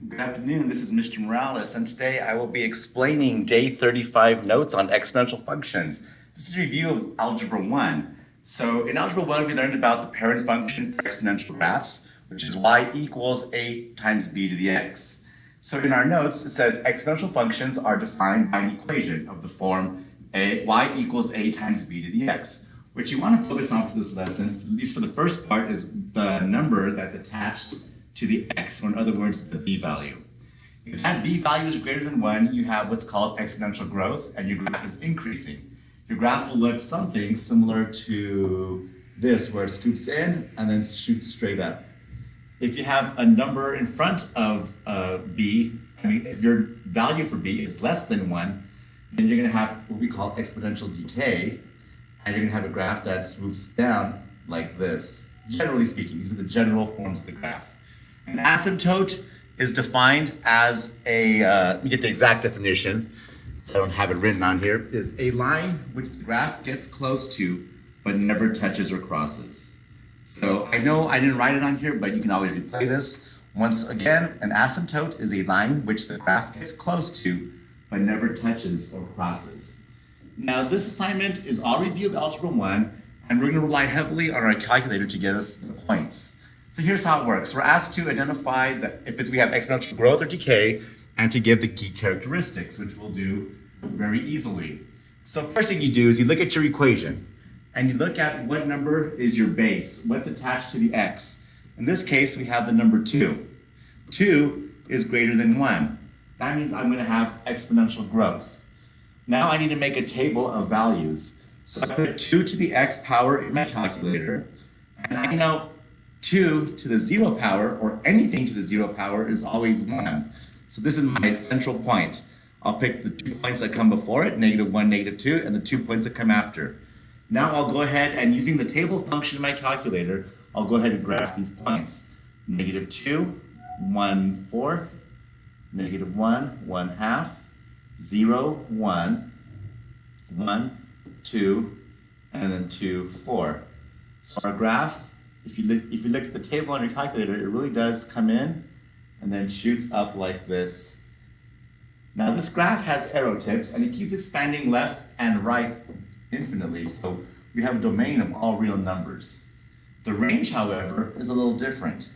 Good afternoon, this is Mr. Morales, and today I will be explaining day 35 notes on exponential functions. This is a review of Algebra 1. So in Algebra 1, we learned about the parent function for exponential graphs, which is y equals a times b to the x. So in our notes, it says exponential functions are defined by an equation of the form y equals a times b to the x. What you want to focus on for this lesson, at least for the first part, is the number that's attached to the x, or in other words, the b value. If that b value is greater than 1, you have what's called exponential growth, and your graph is increasing. Your graph will look something similar to this, where it scoops in and then shoots straight up. If you have a number in front of b, if your value for b is less than 1, then you're going to have what we call exponential decay, and you're going to have a graph that swoops down like this. Generally speaking, these are the general forms of the graph. An asymptote is defined as a, let me get the exact definition, so I don't have it written on here, is a line which the graph gets close to but never touches or crosses. So I know I didn't write it on here, but you can always replay this. Once again, an asymptote is a line which the graph gets close to but never touches or crosses. Now this assignment is all review of Algebra 1, and we're going to rely heavily on our calculator to get us the points. So here's how it works. We're asked to identify if we have exponential growth or decay, and to give the key characteristics, which we'll do very easily. So first thing you do is you look at your equation, and you look at what number is your base, what's attached to the x. In this case, we have the number 2. 2 is greater than 1. That means I'm going to have exponential growth. Now I need to make a table of values. So I put 2 to the x power in my calculator, and I know 2 to the 0 power, or anything to the 0 power, is always 1. So this is my central point. I'll pick the 2 points that come before it, -1, -2, and the 2 points that come after. Now I'll go ahead and, using the table function in my calculator, I'll go ahead and graph these points. -2, 1/4, -1, 1/2, 0, 1, 1, 2, and then 2, 4. So our graph, if you look at the table on your calculator, it really does come in and then shoots up like this. Now this graph has arrow tips, and it keeps expanding left and right infinitely, so we have a domain of all real numbers. The range, however, is a little different.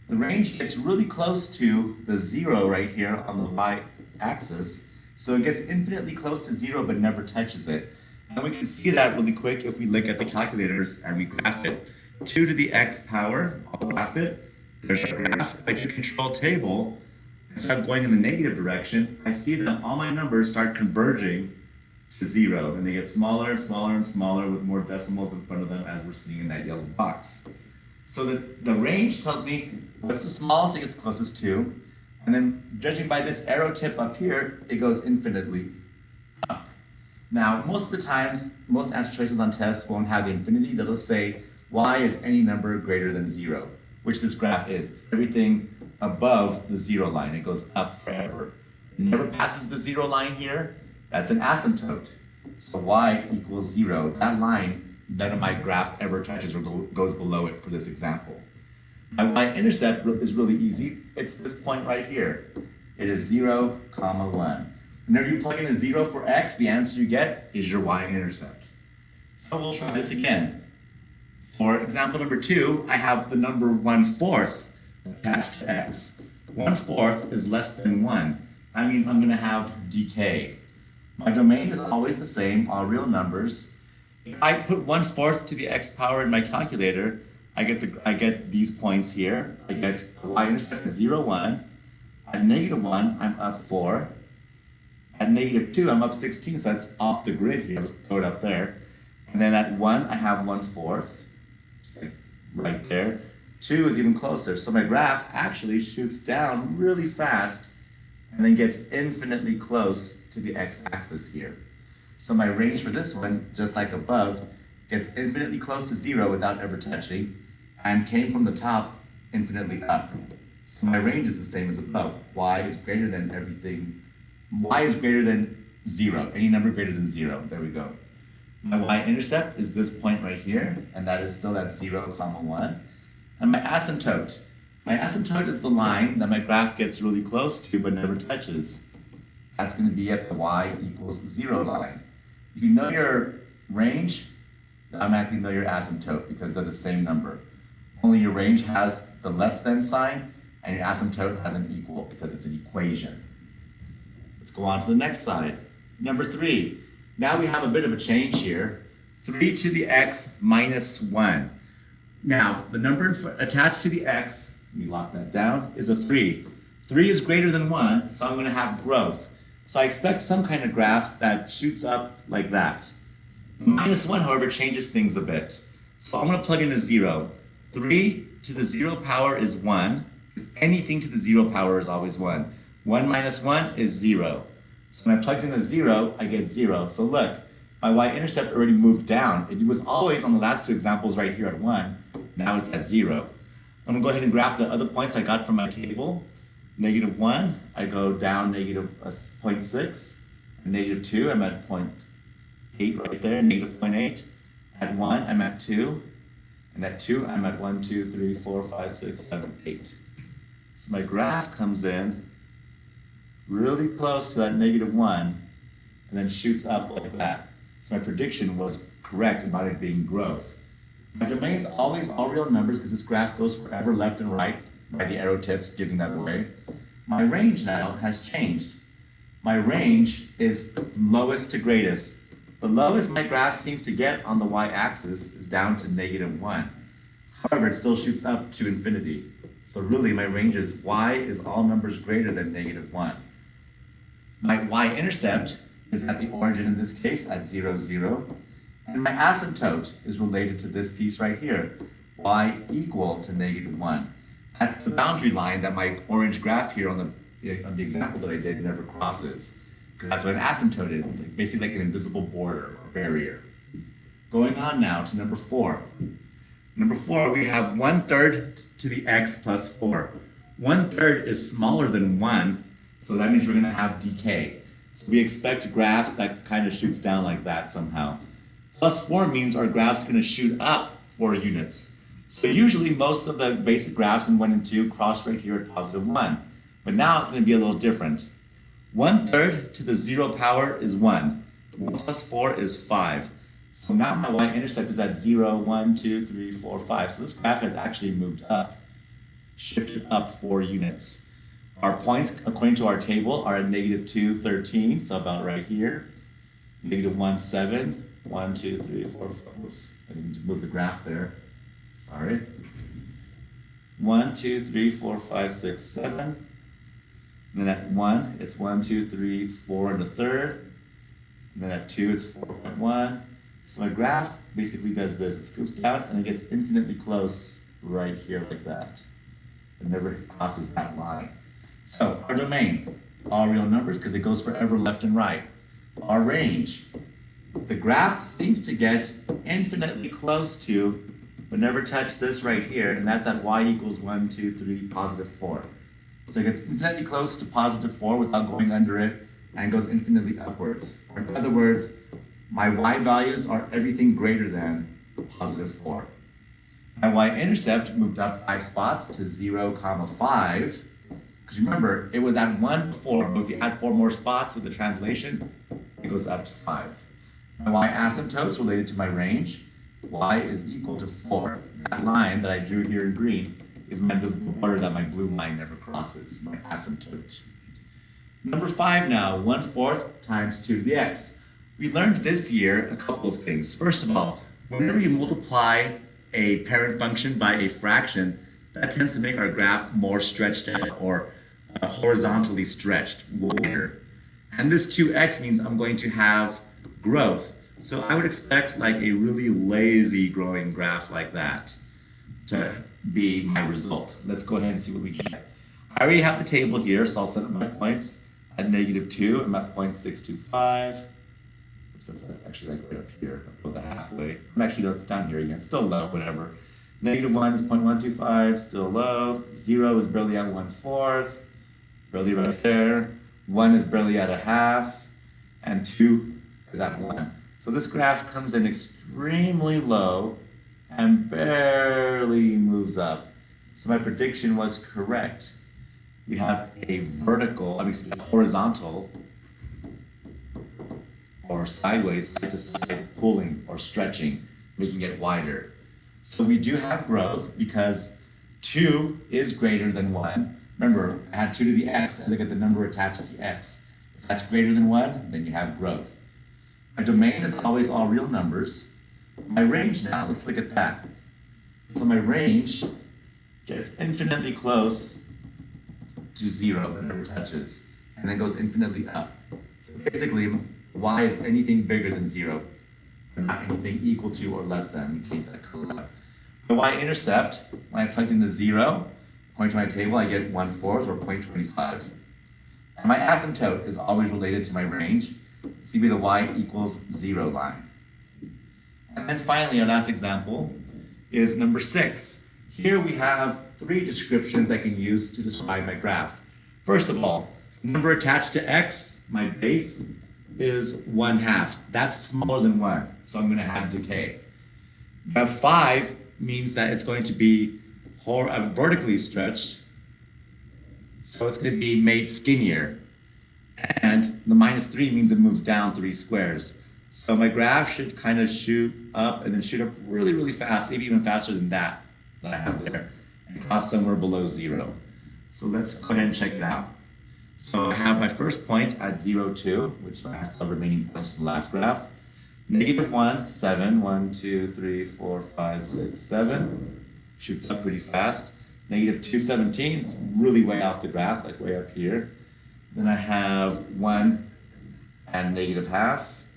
The range gets really close to the 0 right here on the y-axis, so it gets infinitely close to 0 but never touches it. And we can see that really quick if we look at the calculators and we graph it. 2 to the x power, I'll graph it. There's a graph. If I do control table and start going in the negative direction, I see that all my numbers start converging to 0, and they get smaller and smaller and smaller with more decimals in front of them, as we're seeing in that yellow box. So the range tells me what's the smallest it gets closest to, and then judging by this arrow tip up here, it goes infinitely up. Now, most of the times, most answer choices on tests won't have the infinity. They'll say y is any number greater than 0, which this graph is. It's everything above the 0 line. It goes up forever. It never passes the 0 line here. That's an asymptote. So y equals 0. That line, none of my graph ever touches or goes below it for this example. My y-intercept is really easy. It's this point right here. It is 0, 1. Whenever you plug in a 0 for x, the answer you get is your y-intercept. So we'll try this again. For example number 2, I have the number 1/4 attached to x. 1/4 is less than 1. That means I'm going to have decay. My domain is always the same, all real numbers. If I put 1/4 to the x power in my calculator, I get these points here. I get a y-intercept at 0, 1. At -1, I'm up 4. At -2, I'm up 16, so that's off the grid here. Let's throw it up there. And then at 1, I have 1/4. Just like right there. 2 is even closer. So my graph actually shoots down really fast and then gets infinitely close to the x-axis here. So my range for this one, just like above, gets infinitely close to 0 without ever touching, and came from the top infinitely up. So my range is the same as above. Y is greater than everything. Y is greater than 0. Any number greater than 0. There we go. My y-intercept is this point right here, and that is still at 0, 1. And my asymptote My asymptote is the line that my graph gets really close to but never touches. That's going to be at the y equals 0 line. If you know your range, you automatically know your asymptote because they're the same number. Only your range has the less than sign, and your asymptote has an equal because it's an equation. Let's go on to the next side. Number 3. Now we have a bit of a change here. 3 to the x minus 1. Now, the number attached to the x, let me lock that down, is a 3. 3 is greater than 1, so I'm going to have growth. So I expect some kind of graph that shoots up like that. Minus 1, however, changes things a bit. So I'm going to plug in a 0. 3 to the 0 power is 1. Anything to the 0 power is always 1. 1 minus 1 is 0. So when I plugged in a 0, I get 0. So look, my y-intercept already moved down. It was always on the last two examples right here at 1. Now it's at 0. I'm going to go ahead and graph the other points I got from my table. Negative 1, I go down negative 0.6. Negative 2, I'm at 0.8 right there. Negative 0.8. At 1, I'm at 2. And at 2, I'm at 1, 2, 3, 4, 5, 6, 7, 8. So my graph comes in really close to that negative 1 and then shoots up like that. So my prediction was correct about it being growth. My domain's always all real numbers because this graph goes forever left and right by the arrow tips giving that away. My range now has changed. My range is lowest to greatest. The lowest my graph seems to get on the y-axis is down to negative 1. However, it still shoots up to infinity. So really my range is y is all numbers greater than negative 1. My y-intercept is at the origin in this case at 0, 0. And my asymptote is related to this piece right here, y equal to negative 1. That's the boundary line that my orange graph here on the example that I did never crosses. Because that's what an asymptote is. It's like basically like an invisible border or barrier. Going on now to number 4. Number 4, we have 1/3 to the x plus 4. 1/3 is smaller than 1, so that means we're going to have decay. So we expect a graph that kind of shoots down like that somehow. Plus 4 means our graph's going to shoot up 4 units. So usually most of the basic graphs in 1 and 2 cross right here at positive 1. But now it's going to be a little different. 1/3 to the 0 power is 1. 1 plus 4 is 5. So now my y-intercept is at 0, 1, 2, 3, 4, 5. So this graph has actually moved up, shifted up 4 units. Our points, according to our table, are at negative 2, 13, so about right here. Negative 1, 7, 1, 2, 3, 4, 5. Oops, I didn't move the graph there. Sorry. 1, 2, 3, 4, 5, 6, 7. And then at 1, it's 1, 2, 3, 4 and a third. And then at 2, it's 4.1. So my graph basically does this. It scoops down and it gets infinitely close right here like that. It never crosses that line. So our domain, all real numbers because it goes forever left and right. Our range, the graph seems to get infinitely close to, but never touch this right here, and that's at y equals 1, 2, 3, positive 4. So it gets infinitely close to positive 4 without going under it, and goes infinitely upwards. Or in other words, my y values are everything greater than positive 4. My y-intercept moved up 5 spots to 0, 5. Because remember, it was at 1 before, but if you add 4 more spots with the translation, it goes up to 5. My y-asymptote is related to my range. Y is equal to 4. That line that I drew here in green is my invisible border that my blue line never crosses, my asymptote. Number 5 now, 1/4 times 2 to the x. We learned this year a couple of things. First of all, whenever you multiply a parent function by a fraction, that tends to make our graph more stretched out or horizontally stretched, wider. And this 2x means I'm going to have growth. So I would expect like a really lazy growing graph like that to be my result. Let's go ahead and see what we get. I already have the table here, so I'll set up my points at negative 2. I'm at 0.625. That's actually like right up here, about the halfway. Actually, no, it's down here again. Still low, whatever. Negative 1 is 0.125, still low. 0 is barely at 1/4, barely right there. 1 is barely at a half, and 2 is at 1. So this graph comes in extremely low and barely moves up. So my prediction was correct. We have a horizontal or sideways, side to side pulling or stretching, making it wider. So we do have growth because 2 is greater than 1. Remember, add 2 to the x and look at the number attached to x. If that's greater than 1, then you have growth. My domain is always all real numbers. My range now, let's look at that. So my range gets infinitely close to 0 when it never touches, and then goes infinitely up. So basically, y is anything bigger than 0, but not anything equal to or less than. We change that color. The y-intercept, when I plugged in the 0, point to my table, I get 1/4 or 0.25. And my asymptote is always related to my range. It's going to be the y equals 0 line. And then finally, our last example is number 6. Here we have 3 descriptions I can use to describe my graph. First of all, number attached to x, my base, is 1/2. That's smaller than 1, so I'm going to have decay. Now 5 means that it's going to be vertically stretched, so it's going to be made skinnier. And the -3 means it moves down 3 squares. So my graph should kind of shoot up and then shoot up really, really fast, maybe even faster than that I have there, and cross somewhere below 0. So let's go ahead and check it out. So I have my first point at 0, 2, which has the remaining points from the last graph. -1, 7, 1, 2, 3, 4, 5, 6, 7. Shoots up pretty fast. -2, 17 is really way off the graph, like way up here. Then I have 1 and -0.5.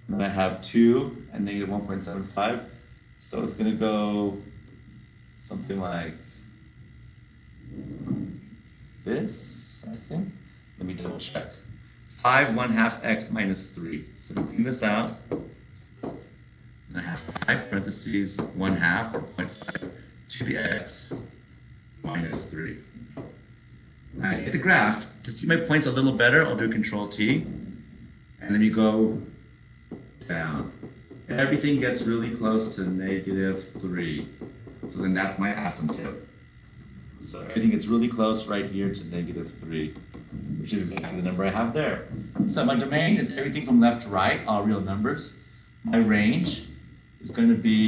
Then I have 2 and -1.75. So it's going to go something like this, I think. Let me double check. 5 1/2 x minus 3. So clean this out. And I have 5 parentheses 1/2 or 0.5 to the x minus 3. Now I hit the graph. To see my points a little better, I'll do Control T. And then you go down. Everything gets really close to -3. So then that's my asymptote. So everything gets really close right here to -3, which is exactly the number I have there. So my domain is everything from left to right, all real numbers. My range is going to be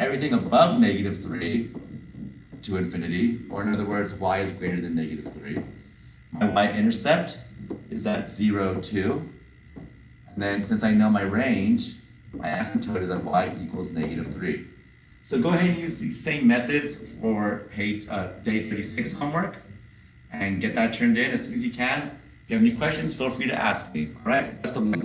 everything above -3 to infinity, or in other words, y is greater than -3. My y-intercept is at 0, 2. And then since I know my range, my asymptote is at y equals -3. So go ahead and use these same methods for day 36 homework and get that turned in as soon as you can. If you have any questions, feel free to ask me. All right, best of luck.